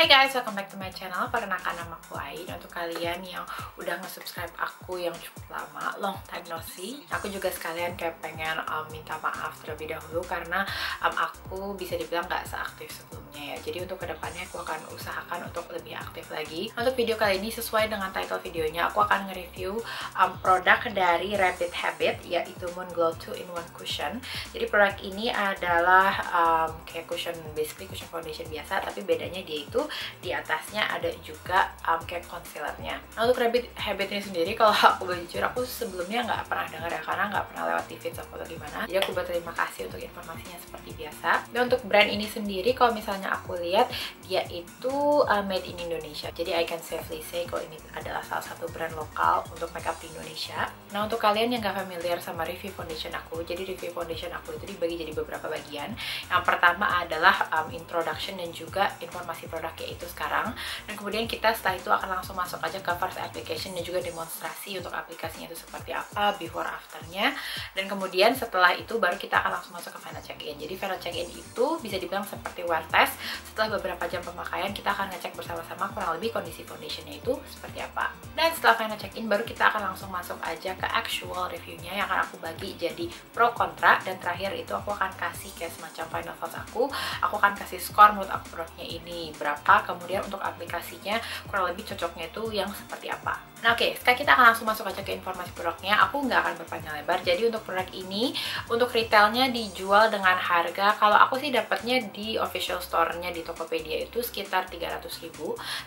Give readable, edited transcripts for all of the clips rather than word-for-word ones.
Hai guys, welcome back to my channel. Perkenalkan, nama aku Ain. Untuk kalian yang udah nge-subscribe aku yang cukup lama, long time no see, aku juga sekalian kayak pengen minta maaf terlebih dahulu karena aku bisa dibilang gak seaktif sebelumnya ya. Jadi untuk kedepannya aku akan usahakan untuk lebih aktif lagi. Untuk video kali ini sesuai dengan title videonya, aku akan nge-review produk dari Rabbit Habit, yaitu Moon Glow 2-in-1 Cushion. Jadi produk ini adalah kayak cushion, basically cushion foundation biasa, tapi bedanya dia itu di atasnya ada juga kayak concealernya. Nah, untuk Rabbit Habit ini sendiri, kalau aku boleh jujur, aku sebelumnya nggak pernah dengar ya, karena nggak pernah lewat TV atau gimana. Jadi aku berterima kasih untuk informasinya seperti biasa. Dan untuk brand ini sendiri, kalau misalnya aku lihat, dia itu made in Indonesia. Jadi I can safely say kalau ini adalah salah satu brand lokal untuk makeup di Indonesia. Nah, untuk kalian yang nggak familiar sama review foundation aku, jadi review foundation aku itu dibagi jadi beberapa bagian. Yang pertama adalah introduction dan juga informasi produknya itu sekarang, dan kemudian kita setelah itu akan langsung masuk aja ke first application dan juga demonstrasi untuk aplikasinya itu seperti apa, before afternya, dan kemudian setelah itu baru kita akan langsung masuk ke final check-in. Jadi final check-in itu bisa dibilang seperti wear test. Setelah beberapa jam pemakaian, kita akan ngecek bersama-sama kurang lebih kondisi foundationnya itu seperti apa, dan setelah final check-in baru kita akan langsung masuk aja ke actual reviewnya yang akan aku bagi jadi pro kontra, dan terakhir itu aku akan kasih kayak semacam final thoughts aku akan kasih skor menurut aku produknya ini berapa, kemudian untuk aplikasinya kurang lebih cocoknya itu yang seperti apa. Nah oke, sekarang kita akan langsung masuk aja ke informasi produknya. Aku nggak akan berpanjang lebar. Jadi untuk produk ini, untuk retailnya dijual dengan harga, kalau aku sih dapatnya di official store-nya di Tokopedia itu sekitar 300.000.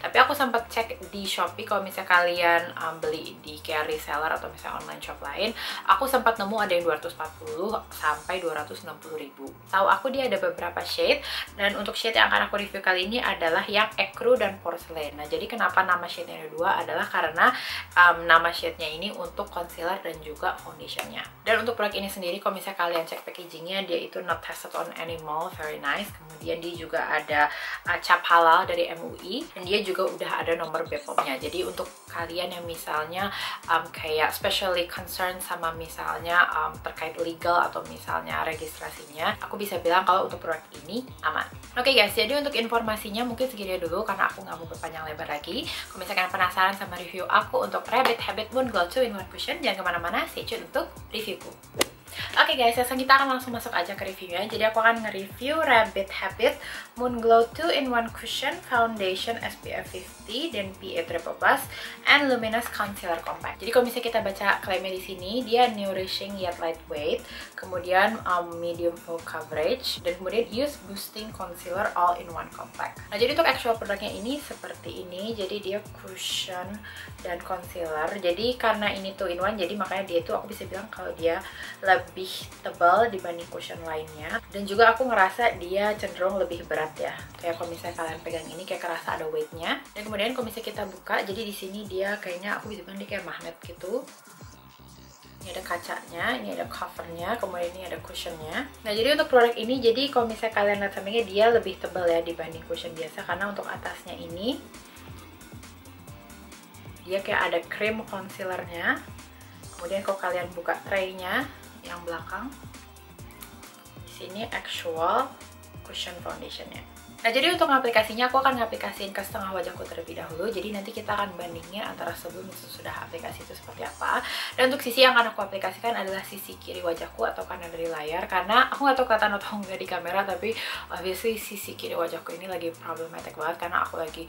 Tapi aku sempat cek di Shopee, kalau misalnya kalian beli di kayak reseller atau misalnya online shop lain, aku sempat nemu ada yang 240 sampai 260.000. Tahu aku dia ada beberapa shade, dan untuk shade yang akan aku review kali ini adalah yang Ecru dan Porcelain. Nah, jadi kenapa nama shade-nya ada dua adalah karena nama shade-nya ini untuk concealer dan juga foundationnya. Dan untuk produk ini sendiri, kalau misalnya kalian cek packagingnya, dia itu not tested on animal, very nice. Kemudian dia juga ada cap halal dari MUI, dan dia juga udah ada nomor BPOM-nya. Jadi untuk kalian yang misalnya kayak specially concerned sama misalnya terkait legal atau misalnya registrasinya, aku bisa bilang kalau untuk produk ini aman. Oke guys, jadi untuk informasinya mungkin segini dulu karena aku nggak mau berpanjang lebar lagi. Kalau misalkan penasaran sama review aku untuk Rabbit Habit Moon Glow 2-in-1 Cushion, jangan kemana-mana, stay tune untuk reviewku. Oke guys, sekarang kita akan langsung masuk aja ke reviewnya. Jadi aku akan nge-review Rabbit Habit Moon Glow 2-in-1 Cushion Foundation SPF 50 dan PA Triple Plus and Luminous Concealer Compact. Jadi kalau misalnya kita baca klaimnya di sini, dia nourishing yet lightweight, kemudian medium full coverage, dan kemudian use boosting concealer all in one compact. Nah, jadi untuk actual produknya ini seperti ini. Jadi dia cushion dan concealer. Jadi karena ini 2-in-1, jadi makanya dia itu aku bisa bilang kalau dia lebih tebal dibanding cushion lainnya, dan juga aku ngerasa dia cenderung lebih berat ya. Kayak kalau misalnya kalian pegang ini kayak kerasa ada weightnya. Dan kemudian kalau misalnya kita buka, jadi di sini dia kayaknya aku bisa bilang dia kayak magnet gitu. Ini ada kacanya, ini ada covernya, kemudian ini ada cushionnya. Nah, jadi untuk produk ini, jadi kalau misalnya kalian lihat sampingnya, dia lebih tebal ya dibanding cushion biasa, karena untuk atasnya ini dia kayak ada cream concealernya. Kemudian kalau kalian buka tray-nya yang belakang, di sini actual cushion foundationnya. Nah, jadi untuk aplikasinya aku akan ngaplikasiin ke setengah wajahku terlebih dahulu. Jadi nanti kita akan bandingin antara sebelum dan sesudah aplikasi itu seperti apa. Dan untuk sisi yang akan aku aplikasikan adalah sisi kiri wajahku atau kanan dari layar, karena aku nggak tahu kelihatan atau enggak di kamera, tapi obviously sisi kiri wajahku ini lagi problematic banget karena aku lagi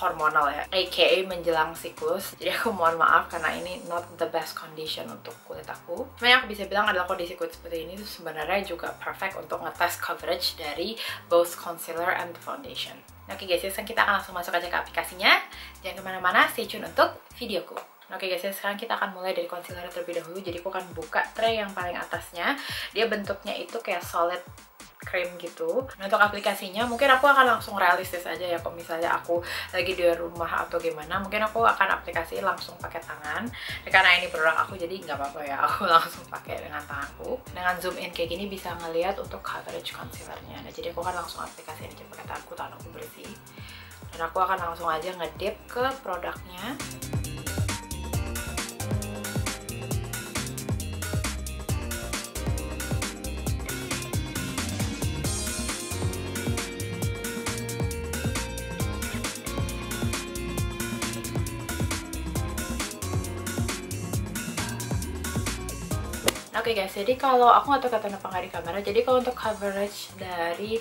hormonal ya, aka menjelang siklus. Jadi aku mohon maaf karena ini not the best condition untuk kulit aku. Cuma yang aku bisa bilang adalah kondisi kulit seperti ini tuh sebenarnya juga perfect untuk ngetes coverage dari both concealer and foundation. Oke guys, sekarang kita akan langsung masuk aja ke aplikasinya. Jangan kemana-mana, stay tune untuk videoku. Oke guys, sekarang kita akan mulai dari concealer terlebih dahulu. Jadi aku akan buka tray yang paling atasnya. Dia bentuknya itu kayak solid cream gitu. Nah, untuk aplikasinya mungkin aku akan langsung realistis aja ya. Kalau misalnya aku lagi di rumah atau gimana, mungkin aku akan aplikasi langsung pakai tangan. Karena ini produk aku, jadi nggak apa-apa ya, aku langsung pakai dengan tanganku. Dengan zoom in kayak gini bisa ngelihat untuk coverage concealernya. Nah, jadi aku akan langsung aplikasi aja pakai tanganku, tangan aku bersih. Dan aku akan langsung aja ngedip ke produknya. Oke guys, jadi kalau aku nggak tahu kata apa nggak di kamera, jadi kalau untuk coverage dari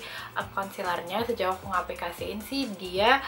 concealernya sejauh aku ngaplikasiin sih dia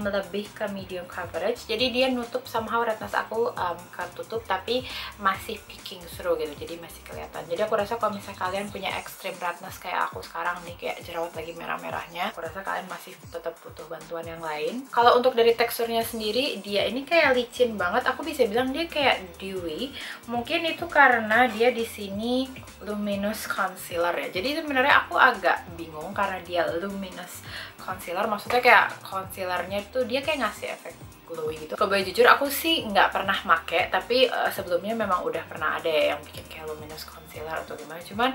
lebih ke medium coverage. Jadi dia nutup somehow redness aku ketutup tapi masih peeking through gitu, jadi masih kelihatan. Jadi aku rasa kalau misalnya kalian punya extreme redness kayak aku sekarang nih, kayak jerawat lagi merah-merahnya, aku rasa kalian masih tetap butuh bantuan yang lain. Kalau untuk dari teksturnya sendiri, dia ini kayak licin banget. Aku bisa bilang dia kayak dewy. Mungkin itu karena dia di sini luminous concealer ya. Jadi sebenarnya aku agak bingung karena dia luminous concealer, maksudnya kayak concealernya itu dia kayak ngasih efek glowy gitu. Kalau boleh jujur aku sih nggak pernah make, tapi sebelumnya memang udah pernah ada ya yang bikin kayak luminous concealer atau gimana. Cuman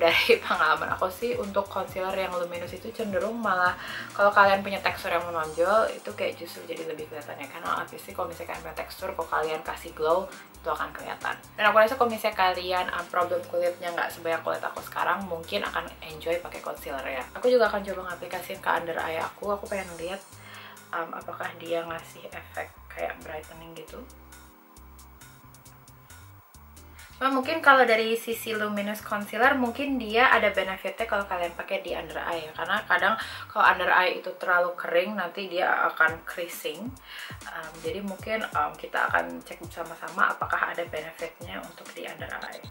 dari pengalaman aku sih untuk concealer yang luminous itu cenderung malah kalau kalian punya tekstur yang menonjol itu kayak justru jadi lebih kelihatan ya. Karena obviously kalau misalnya kalian punya tekstur, kalau kalian kasih glow itu akan kelihatan. Dan aku rasa kalau misalnya kalian problem kulitnya nggak sebanyak kulit aku sekarang, mungkin akan enjoy pakai concealer ya. Aku juga akan coba ngaplikasiin ke under eye aku pengen lihat apakah dia ngasih efek kayak brightening gitu. Nah, mungkin kalau dari sisi luminous concealer mungkin dia ada benefitnya kalau kalian pakai di under eye ya, karena kadang kalau under eye itu terlalu kering nanti dia akan creasing. Jadi mungkin kita akan cek bersama-sama apakah ada benefitnya untuk di under eye.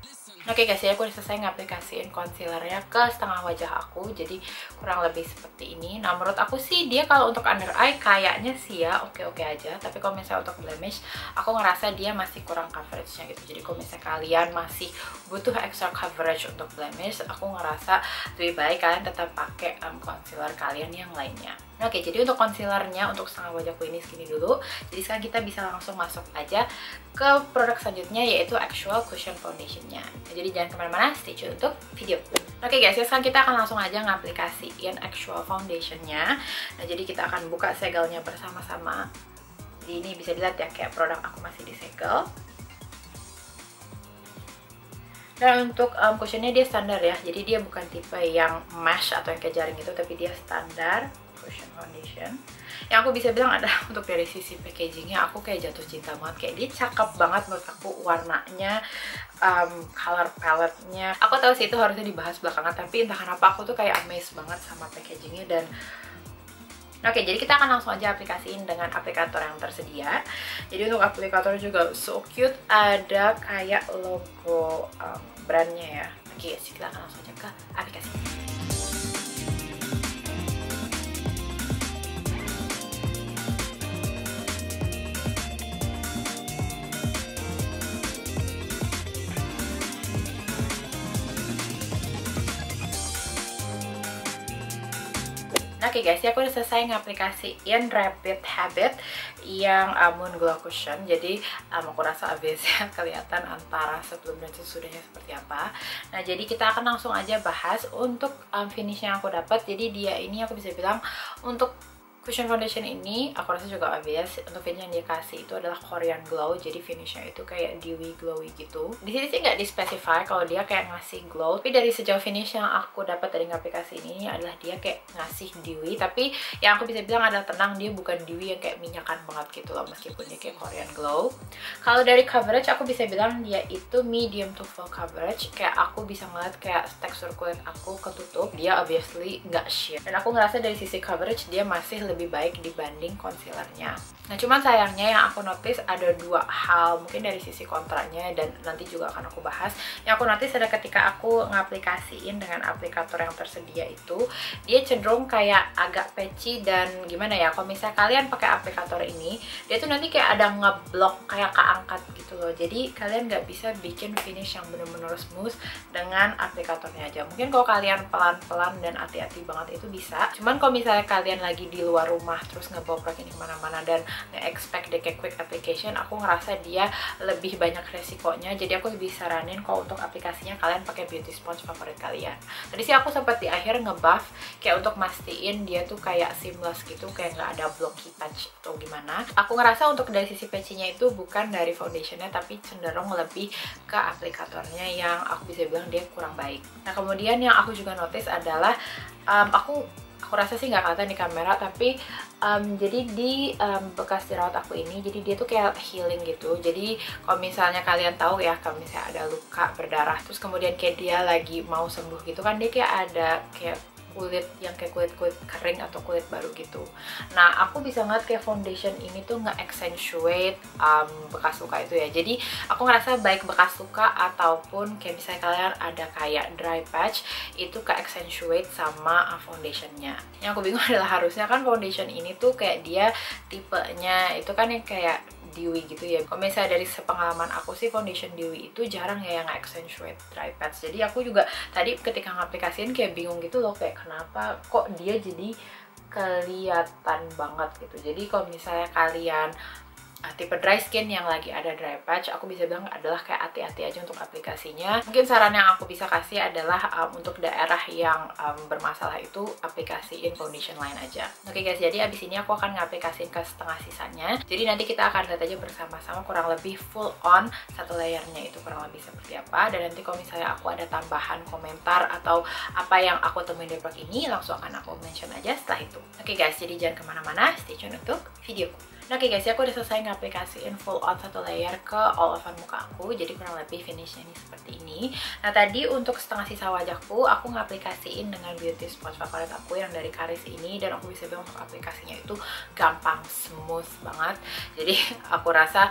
Oke guys, ya aku udah selesai ngaplikasiin concealernya ke setengah wajah aku, jadi kurang lebih seperti ini. Nah menurut aku sih dia kalau untuk under eye kayaknya sih ya oke-oke aja, tapi kalau misalnya untuk blemish aku ngerasa dia masih kurang coveragenya gitu. Jadi kalau misalnya kalian masih butuh extra coverage untuk blemish, aku ngerasa lebih baik kalian tetap pakai concealer kalian yang lainnya. Oke, jadi untuk concealernya untuk setengah wajahku ini segini dulu. Jadi sekarang kita bisa langsung masuk aja ke produk selanjutnya, yaitu Actual Cushion Foundation-nya. Jadi jangan kemana-mana, stay tune untuk video. Oke guys, sekarang kita akan langsung aja ngaplikasiin Actual Foundation-nya. Nah jadi kita akan buka segelnya bersama-sama. Jadi ini bisa dilihat ya, kayak produk aku masih disegel. Dan untuk cushionnya dia standar ya, jadi dia bukan tipe yang mesh atau yang kayak jaring gitu, tapi dia standar cushion foundation. Yang aku bisa bilang adalah untuk dari sisi packagingnya aku kayak jatuh cinta banget, kayak dia cakep banget menurut aku, warnanya, color palette-nya. Aku tahu sih itu harusnya dibahas belakangan, tapi entah kenapa aku tuh kayak amazed banget sama packagingnya. Dan oke, jadi kita akan langsung aja aplikasiin dengan aplikator yang tersedia. Jadi untuk aplikator juga so cute, ada kayak logo brandnya ya. Oke, jadi kita akan langsung aja ke aplikasi. Oke guys, ya aku udah selesai ngaplikasiin Rapid Habit yang Moon Glow Cushion. Jadi aku rasa obviously kelihatan antara sebelum dan sesudahnya seperti apa. Nah jadi kita akan langsung aja bahas untuk finish yang aku dapat. Jadi dia ini aku bisa bilang untuk cushion foundation ini aku rasa juga obvious. Untuk finish yang dia kasih itu adalah Korean Glow, jadi finishnya itu kayak dewy glowy gitu. Di sini sih nggak dispesify kalau dia kayak ngasih glow, tapi dari sejauh finish yang aku dapat dari aplikasi ini adalah dia kayak ngasih dewy, tapi yang aku bisa bilang adalah tenang, dia bukan dewy yang kayak minyakan banget gitu loh, meskipun dia kayak Korean Glow. Kalau dari coverage aku bisa bilang dia itu medium to full coverage, kayak aku bisa ngeliat kayak tekstur kulit aku ketutup, dia obviously nggak sheer. Dan aku ngerasa dari sisi coverage dia masih lebih baik dibanding concealernya. Nah cuman sayangnya yang aku notice ada dua hal, mungkin dari sisi kontranya dan nanti juga akan aku bahas. Yang aku notice ada ketika aku ngaplikasiin dengan aplikator yang tersedia itu, dia cenderung kayak agak patchy dan gimana ya, kalau misalnya kalian pakai aplikator ini, dia tuh nanti kayak ada ngeblok kayak keangkat gitu loh. Jadi kalian nggak bisa bikin finish yang bener-bener smooth dengan aplikatornya aja. Mungkin kalau kalian pelan-pelan dan hati-hati banget itu bisa. Cuman kalau misalnya kalian lagi di luar rumah terus ngebawa produk ini kemana-mana dan nge-expect dia kayak quick application, aku ngerasa dia lebih banyak resikonya. Jadi aku lebih saranin kalau untuk aplikasinya kalian pakai beauty sponge favorit kalian. Tadi sih aku sempat di akhir ngebuff kayak untuk mastiin dia tuh kayak seamless gitu, kayak nggak ada blocky patch atau gimana. Aku ngerasa untuk dari sisi patchy-nya itu bukan dari foundationnya, tapi cenderung lebih ke aplikatornya yang aku bisa bilang dia kurang baik. Nah kemudian yang aku juga notice adalah aku aku rasa sih nggak kelihatan di kamera, tapi jadi di bekas jerawat aku ini, jadi dia tuh kayak healing gitu. Jadi kalau misalnya kalian tahu ya, kalau misalnya ada luka berdarah terus kemudian kayak dia lagi mau sembuh gitu kan, dia kayak ada kayak kulit yang kayak kulit kering atau kulit baru gitu. Nah, aku bisa ngeliat kayak foundation ini tuh nge-accentuate bekas luka itu ya. Jadi aku ngerasa baik bekas luka ataupun kayak misalnya kalian ada kayak dry patch, itu ke-accentuate sama foundationnya. Yang aku bingung adalah harusnya kan foundation ini tuh kayak dia tipenya itu kan yang kayak Dewy gitu ya. Kalau misalnya dari sepengalaman aku sih, foundation Dewy itu jarang ya yang accentuate dry patch. Jadi aku juga tadi ketika ngaplikasiin kayak bingung gitu loh, kayak kenapa kok dia jadi kelihatan banget gitu. Jadi kalau misalnya kalian tipe dry skin yang lagi ada dry patch, aku bisa bilang adalah kayak hati-hati aja untuk aplikasinya. Mungkin saran yang aku bisa kasih adalah untuk daerah yang bermasalah itu aplikasiin foundation lain aja. Oke guys, jadi abis ini aku akan ngaplikasiin ke setengah sisanya. Jadi nanti kita akan lihat aja bersama-sama kurang lebih full on satu layernya itu kurang lebih seperti apa. Dan nanti kalau misalnya aku ada tambahan komentar atau apa yang aku temuin dari produk ini, langsung akan aku mention aja setelah itu. Oke guys, jadi jangan kemana-mana, stay tune untuk videoku. Nah, oke guys, aku udah selesai ngaplikasiin full on satu layer ke all over muka aku. Jadi kurang lebih finishnya ini seperti ini. Nah, tadi untuk setengah sisa wajahku, aku ngaplikasiin dengan beauty sponge favorit aku yang dari Karis ini. Dan aku bisa bilang untuk aplikasinya itu gampang, smooth banget. Jadi aku rasa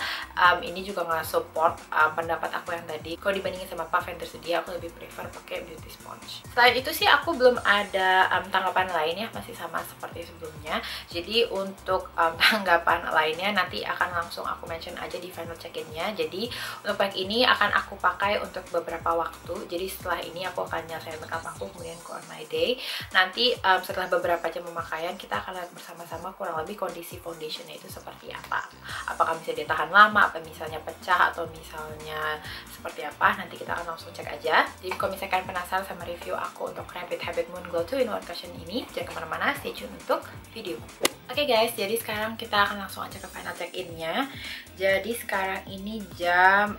ini juga nge-support pendapat aku yang tadi. Kalau dibandingin sama puff yang tersedia, aku lebih prefer pakai beauty sponge. Selain itu sih, aku belum ada tanggapan lain ya, masih sama seperti sebelumnya. Jadi untuk tanggapan lainnya nanti akan langsung aku mention aja di final check-innya. Jadi untuk pack ini akan aku pakai untuk beberapa waktu. Jadi setelah ini aku akan nyelesain makeup aku, kemudian go on my day. Nanti setelah beberapa jam pemakaian, kita akan lihat bersama-sama kurang lebih kondisi foundationnya itu seperti apa. Apakah bisa dia tahan lama, apa misalnya pecah, atau misalnya seperti apa. Nanti kita akan langsung cek aja. Jadi kalau misalkan penasaran sama review aku untuk Rapid Habit Moon Glow 2-in-1 Cushion ini, jangan kemana-mana, stay tune untuk video. Oke guys, jadi sekarang kita akan langsung aja ke final check-in-nya. Jadi sekarang ini jam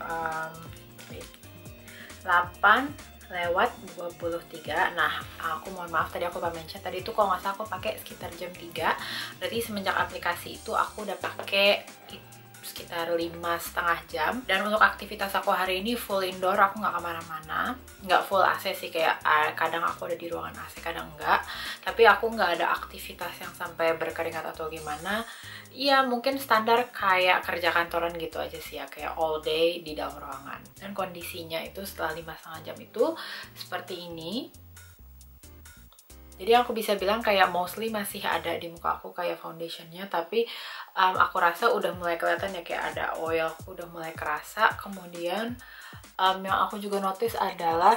8:23. Nah, aku mohon maaf tadi aku lupa mention, tadi itu kalau nggak salah aku pakai sekitar jam 3. Berarti semenjak aplikasi itu aku udah pakai sekitar 5,5 jam. Dan untuk aktivitas aku hari ini full indoor, aku nggak kemana-mana, nggak full AC sih, kayak kadang aku ada di ruangan AC, kadang enggak. Tapi aku nggak ada aktivitas yang sampai berkeringat atau gimana. Ya mungkin standar kayak kerja kantoran gitu aja sih ya, kayak all day di dalam ruangan. Dan kondisinya itu setelah 5,5 jam itu seperti ini. Jadi aku bisa bilang kayak mostly masih ada di muka aku kayak foundationnya, tapi aku rasa udah mulai kelihatan ya kayak ada oil, udah mulai kerasa. Kemudian yang aku juga notice adalah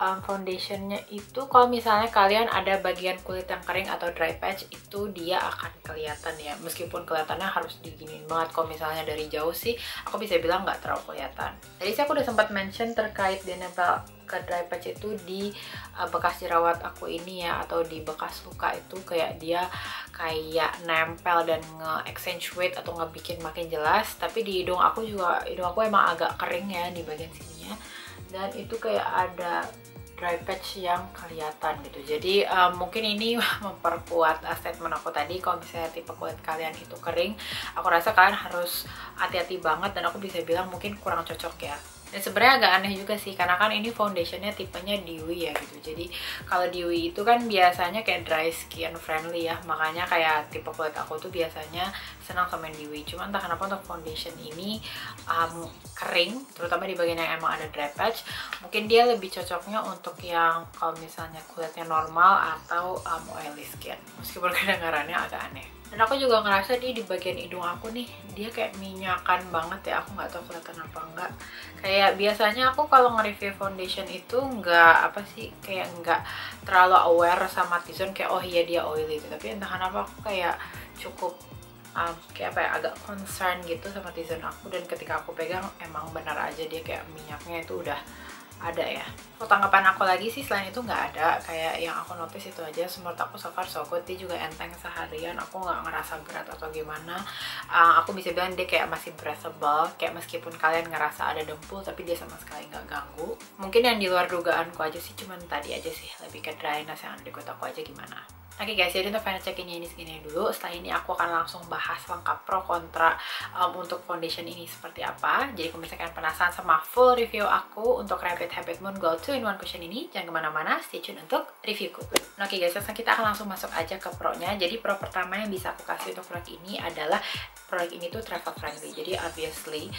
foundationnya itu kalau misalnya kalian ada bagian kulit yang kering atau dry patch, itu dia akan kelihatan ya, meskipun kelihatannya harus diginiin banget. Kalau misalnya dari jauh sih aku bisa bilang nggak terlalu kelihatan. Tadi sih aku udah sempat mention terkait dia nempel ke dry patch itu di bekas jerawat aku ini ya, atau di bekas luka itu kayak dia kayak nempel dan nge-accentuate atau ngebikin makin jelas. Tapi di hidung aku juga, hidung aku emang agak kering ya di bagian sininya, dan itu kayak ada dry patch yang kelihatan gitu. Jadi mungkin ini memperkuat statement aku tadi, kalau misalnya tipe kulit kalian itu kering, aku rasa kalian harus hati-hati banget, dan aku bisa bilang mungkin kurang cocok ya. Dan sebenarnya agak aneh juga sih, karena kan ini foundationnya tipenya dewy ya gitu. Jadi kalau dewy itu kan biasanya kayak dry skin friendly ya, makanya kayak tipe kulit aku tuh biasanya senang sama yang dewy. Cuma entah kenapa untuk foundation ini kering, terutama di bagian yang emang ada dry patch. Mungkin dia lebih cocoknya untuk yang kalau misalnya kulitnya normal atau oily skin, meskipun kedengarannya agak aneh. Dan aku juga ngerasa di bagian hidung aku nih, dia kayak minyakan banget ya. Aku nggak tahu kelihatan apa enggak. Kayak biasanya aku kalau nge-review foundation itu nggak kayak nggak terlalu aware sama T-zone, kayak oh iya dia oily gitu. Tapi entah kenapa aku kayak cukup kayak agak concern gitu sama T-zone aku. Dan ketika aku pegang emang benar aja dia kayak minyaknya itu udah ada ya. Tanggapan aku lagi sih selain itu nggak ada, kayak yang aku notice itu aja. Menurut aku so far so good, dia juga enteng seharian, aku nggak ngerasa berat atau gimana. Aku bisa bilang dia kayak masih breathable, kayak meskipun kalian ngerasa ada dempul tapi dia sama sekali nggak ganggu. Mungkin yang di luar dugaanku aja sih, cuman tadi aja sih lebih ke dryness yang ada di kulit aku aja gimana. Oke guys, jadi untuk final check ini segini dulu. Setelah ini aku akan langsung bahas lengkap pro kontra untuk foundation ini seperti apa. Jadi kalau misalkan penasaran sama full review aku untuk Rapid Habit Moon Glow 2-in-1 Cushion ini, jangan kemana-mana, stay tune untuk reviewku. Oke guys, sekarang kita akan langsung masuk aja ke pro-nya. Jadi pro pertama yang bisa aku kasih untuk produk ini adalah produk ini tuh travel friendly. Jadi obviously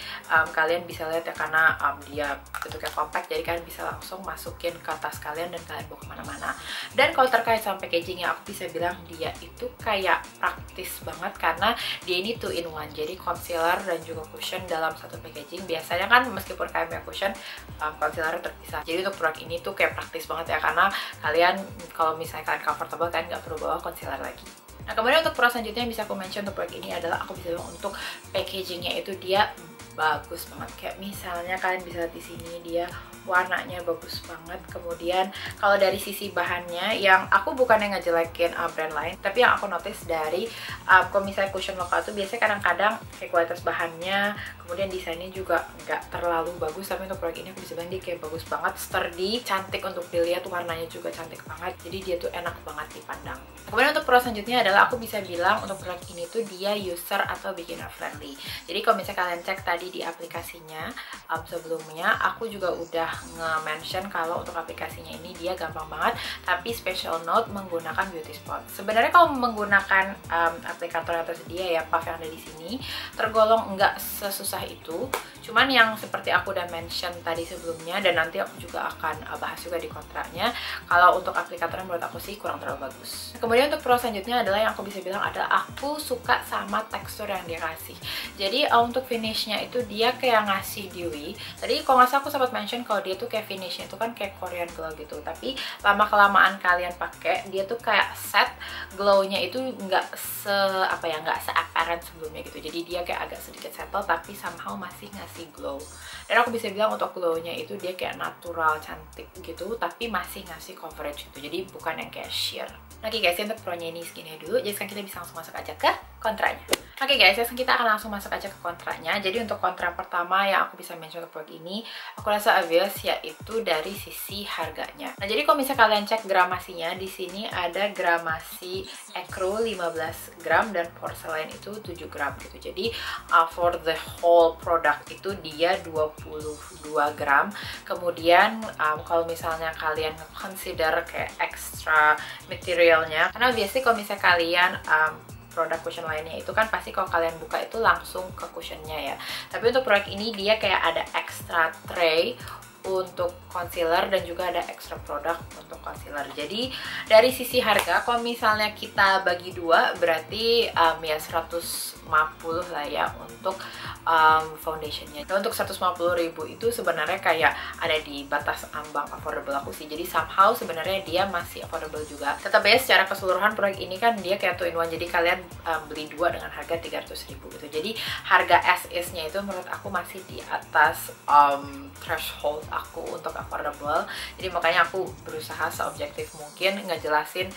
kalian bisa lihat ya, karena dia bentuknya compact, jadi kalian bisa langsung masukin ke tas kalian dan kalian bawa kemana-mana. Dan kalau terkait sama packagingnya, aku bisa bilang dia itu kayak praktis banget karena dia ini 2-in-1, jadi concealer dan juga cushion dalam satu packaging. Biasanya kan meskipun kalian punya cushion, concealer terpisah. Jadi untuk produk ini tuh kayak praktis banget ya, karena kalian kalau misalnya kalian comfortable, kalian nggak perlu bawa concealer lagi. Nah, kemudian untuk pro selanjutnya yang bisa aku mention untuk produk ini adalah, aku bisa bilang untuk packagingnya itu dia bagus banget. Kayak misalnya kalian bisa lihat di sini, dia warnanya bagus banget. Kemudian kalau dari sisi bahannya, yang aku bukan yang ngejelekin brand lain, tapi yang aku notice dari kalau misalnya cushion lokal tuh biasanya kadang-kadang kayak kualitas bahannya, kemudian desainnya juga nggak terlalu bagus. Tapi untuk produk ini aku bisa bilang dia kayak bagus banget, sturdy, cantik untuk dilihat, warnanya juga cantik banget, jadi dia tuh enak banget dipandang. Kemudian untuk pro selanjutnya adalah, aku bisa bilang untuk produk ini tuh dia user atau beginner friendly. Jadi kalau misalnya kalian cek tadi di aplikasinya sebelumnya, aku juga udah nge-mention kalau untuk aplikasinya ini dia gampang banget, tapi special note menggunakan beauty spot. Sebenarnya kalau menggunakan aplikator yang tersedia ya, puff yang ada di sini, tergolong nggak sesusah itu. Cuman yang seperti aku udah mention tadi sebelumnya, dan nanti aku juga akan bahas juga di kontraknya, kalau untuk aplikatornya menurut aku sih kurang terlalu bagus. Kemudian untuk pro selanjutnya adalah yang aku bisa bilang adalah, aku suka sama tekstur yang dia kasih. Jadi untuk finishnya itu dia kayak ngasih dewy. Tadi kalau nggak salah aku sempat mention kalau dia tuh kayak finishnya itu kan kayak Korean glow gitu, tapi lama kelamaan kalian pakai, dia tuh kayak set glownya itu nggak nggak se-apparent sebelumnya gitu. Jadi dia kayak agak sedikit settle tapi somehow masih ngasih glow. Dan aku bisa bilang untuk glownya itu dia kayak natural, cantik gitu, tapi masih ngasih coverage gitu. Jadi bukan yang kayak sheer. Oke guys, untuk pro-nya ini segini dulu. Jadi sekarang kita bisa langsung masuk aja ke kontranya. Oke guys, sekarang kita akan langsung masuk aja ke kontranya. Jadi untuk kontra pertama yang aku bisa mention untuk produk ini, aku rasa obvious, yaitu dari sisi harganya. Nah, jadi kalau misalnya kalian cek gramasinya, di sini ada gramasi Ecru 15 gram dan Porcelain itu 7 gram gitu. Jadi for the whole product itu dia 22 gram. Kemudian kalau misalnya kalian consider kayak extra materialnya, karena biasanya kalau misalnya kalian produk cushion lainnya itu kan pasti kalau kalian buka itu langsung ke cushionnya ya. Tapi untuk produk ini dia kayak ada extra tray untuk concealer dan juga ada extra produk untuk concealer. Jadi dari sisi harga, kalau misalnya kita bagi dua, berarti ya 150 lah ya untuk foundationnya. Dan untuk 150.000 itu sebenarnya kayak ada di batas ambang affordable aku sih. Jadi somehow sebenarnya dia masih affordable juga. Tetap ya, secara keseluruhan produk ini kan dia kayak 2-in-1, jadi kalian beli dua dengan harga 300.000 gitu. Jadi harga as is-nya itu menurut aku masih di atas threshold aku untuk affordable. Jadi makanya aku berusaha seobjektif mungkin ngejelasin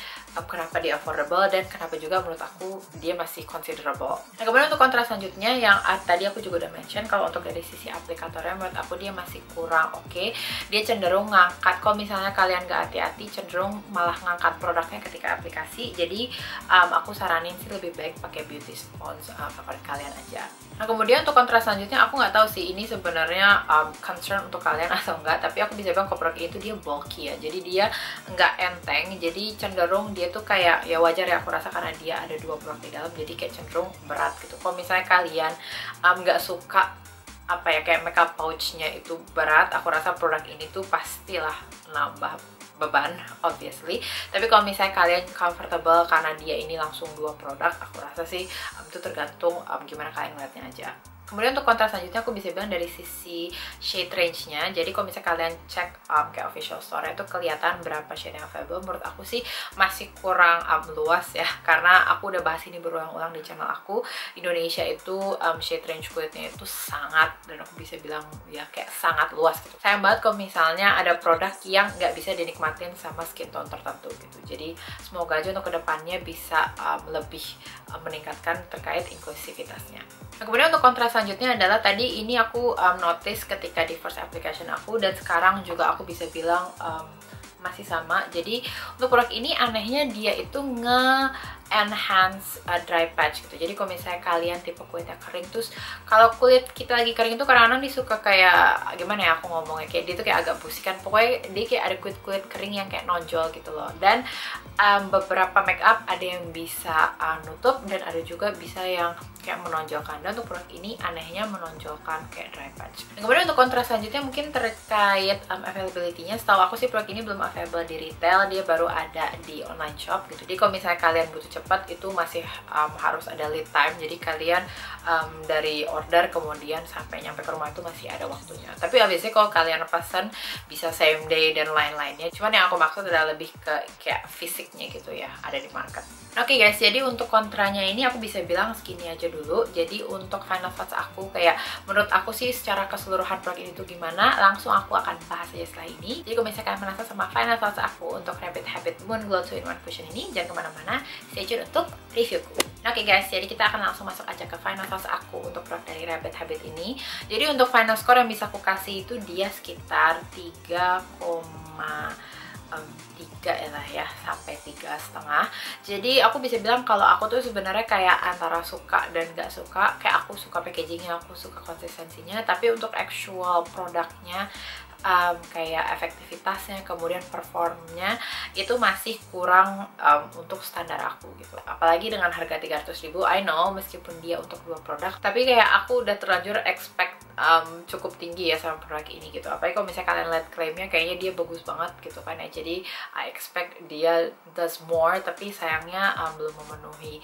kenapa dia affordable dan kenapa juga menurut aku dia masih considerable. Nah, kemudian untuk kontra selanjutnya yang tadi aku juga udah mention, kalau untuk dari sisi aplikatornya menurut aku dia masih kurang oke. Dia cenderung ngangkat, kalau misalnya kalian gak hati-hati, cenderung malah ngangkat produknya ketika aplikasi. Jadi aku saranin sih lebih baik pakai beauty spons favorit kalian aja. Nah, kemudian untuk kontra selanjutnya, aku nggak tahu sih ini sebenarnya concern untuk kalian atau enggak, tapi aku bisa bilang kalau produk itu dia bulky ya, jadi dia nggak enteng, jadi cenderung dia tuh kayak, ya wajar ya aku rasa karena dia ada dua produk di dalam, jadi kayak cenderung berat gitu. Kalau misalnya kalian nggak suka kayak makeup pouchnya itu berat, aku rasa produk ini tuh pastilah nambah beban obviously. Tapi kalau misalnya kalian comfortable karena dia ini langsung dua produk, aku rasa sih itu tergantung gimana kalian ngeliatnya aja. Kemudian untuk kontras selanjutnya aku bisa bilang dari sisi shade range-nya. Jadi kalau misalnya kalian cek kayak official store itu kelihatan berapa shade yang available. Menurut aku sih masih kurang luas ya, karena aku udah bahas ini berulang-ulang di channel aku. Indonesia itu shade range kulitnya itu sangat, dan aku bisa bilang ya kayak sangat luas gitu. Sayang banget kalau misalnya ada produk yang nggak bisa dinikmatin sama skin tone tertentu gitu. Jadi semoga aja untuk kedepannya bisa lebih meningkatkan terkait inklusivitasnya. Nah, kemudian untuk kontras selanjutnya adalah tadi ini aku notice ketika di first application aku, dan sekarang juga aku bisa bilang masih sama. Jadi untuk produk ini anehnya dia itu enhance dry patch gitu. Jadi kalau misalnya kalian tipe kulitnya kering, terus kalau kulit kita lagi kering itu kadang-kadang dia suka kayak gimana ya aku ngomongnya, kayak dia tuh kayak agak busikan, pokoknya dia kayak ada kulit-kulit kering yang kayak nonjol gitu loh. Dan beberapa make up ada yang bisa nutup dan ada juga bisa yang kayak menonjolkan, dan untuk produk ini anehnya menonjolkan kayak dry patch. Dan kemudian untuk kontras selanjutnya mungkin terkait availability-nya, setahu aku sih produk ini belum available di retail, dia baru ada di online shop gitu. Jadi kalau misalnya kalian butuh cepat itu masih harus ada lead time, jadi kalian dari order kemudian sampai nyampe ke rumah itu masih ada waktunya. Tapi biasanya kalau kalian pesan bisa same day dan lain-lainnya, cuman yang aku maksud adalah lebih ke kayak fisiknya gitu ya, ada di market. Oke guys, jadi untuk kontranya ini aku bisa bilang segini aja dulu. Jadi untuk final thoughts aku, kayak menurut aku sih secara keseluruhan produk ini tuh gimana, langsung aku akan bahas aja setelah ini. Jadi kalau misalnya kalian penasaran sama final thoughts aku untuk Rabbit Habit Moon Glow 2-in-1 Cushion ini, jangan kemana-mana, stay tune untuk reviewku. Oke guys, jadi kita akan langsung masuk aja ke final thoughts aku untuk produk dari Rabbit Habit ini. Jadi untuk final score yang bisa aku kasih itu dia sekitar 3,3 ya sampai 3,5. Jadi aku bisa bilang kalau aku tuh sebenarnya kayak antara suka dan gak suka. Kayak aku suka packagingnya, aku suka konsistensinya, tapi untuk actual produknya kayak efektivitasnya, kemudian performnya itu masih kurang untuk standar aku gitu. Apalagi dengan harga 300.000, I know meskipun dia untuk 2 produk, tapi kayak aku udah terlanjur expect cukup tinggi ya sama produk ini gitu. Apalagi kalau misalnya kalian lihat klaimnya kayaknya dia bagus banget gitu kan ya. Jadi I expect dia does more, tapi sayangnya belum memenuhi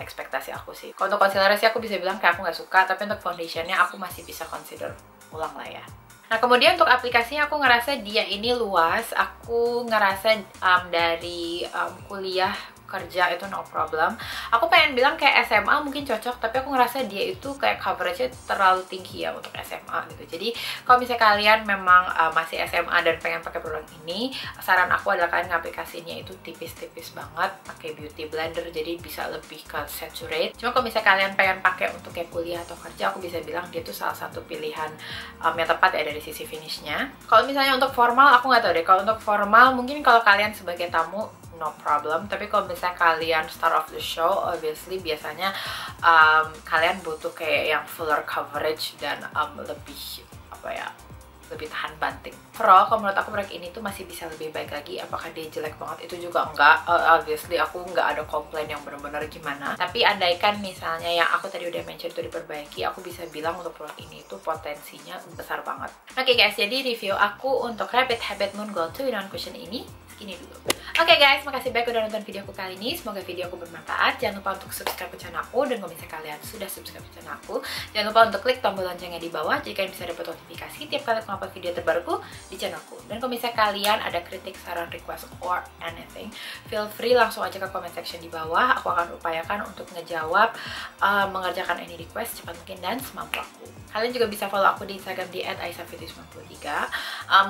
ekspektasi aku sih. Kalau untuk concealer sih aku bisa bilang kayak aku nggak suka, tapi untuk foundationnya aku masih bisa consider ulang lah ya. Nah kemudian untuk aplikasinya aku ngerasa dia ini luas. Aku ngerasa dari kuliah kerja itu no problem. Aku pengen bilang kayak SMA mungkin cocok, tapi aku ngerasa dia itu kayak coveragenya terlalu tinggi ya untuk SMA gitu. Jadi kalau misalnya kalian memang masih SMA dan pengen pakai produk ini, saran aku adalah kalian aplikasinya itu tipis-tipis banget, pakai beauty blender jadi bisa lebih ke saturate. Cuma kalau misalnya kalian pengen pakai untuk kayak kuliah atau kerja, aku bisa bilang dia tuh salah satu pilihan yang tepat ya dari sisi finishnya. Kalau misalnya untuk formal aku nggak tahu deh. Kalau untuk formal mungkin kalau kalian sebagai tamu no problem, tapi kalau misalnya kalian start of the show, obviously biasanya kalian butuh kayak yang fuller coverage dan lebih lebih tahan banting. Overall, kalau menurut aku produk ini tuh masih bisa lebih baik lagi. Apakah dia jelek banget? Itu juga enggak. Obviously aku nggak ada komplain yang benar-benar gimana. Tapi andaikan misalnya yang aku tadi udah mention itu diperbaiki, aku bisa bilang untuk produk ini tuh potensinya besar banget. Oke guys, jadi review aku untuk Rabbit Habit Moon Glow 2-in-1 Cushion ini segini dulu. Oke guys, makasih banyak udah nonton videoku kali ini. Semoga videoku bermanfaat. Jangan lupa untuk subscribe ke channel aku, dan kalau misalnya kalian sudah subscribe ke channel aku, jangan lupa untuk klik tombol loncengnya di bawah jadi kalian bisa dapat notifikasi tiap kali aku upload video terbaruku di channelku. Dan kalau misalnya kalian ada kritik, saran, request, or anything, feel free langsung aja ke comment section di bawah. Aku akan upayakan untuk ngejawab, mengerjakan any request cepat mungkin dan semampu aku. Kalian juga bisa follow aku di Instagram di @aisyafitri93.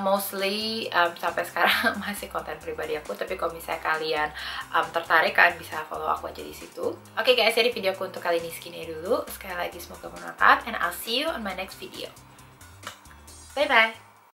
Mostly sampai sekarang masih konten pribadi aku, tapi kalau misalnya kalian tertarik, kalian bisa follow aku aja di situ. Oke guys, jadi videoku untuk kali ini segini dulu. Sekali lagi semoga bermanfaat, and I'll see you on my next video. Bye bye.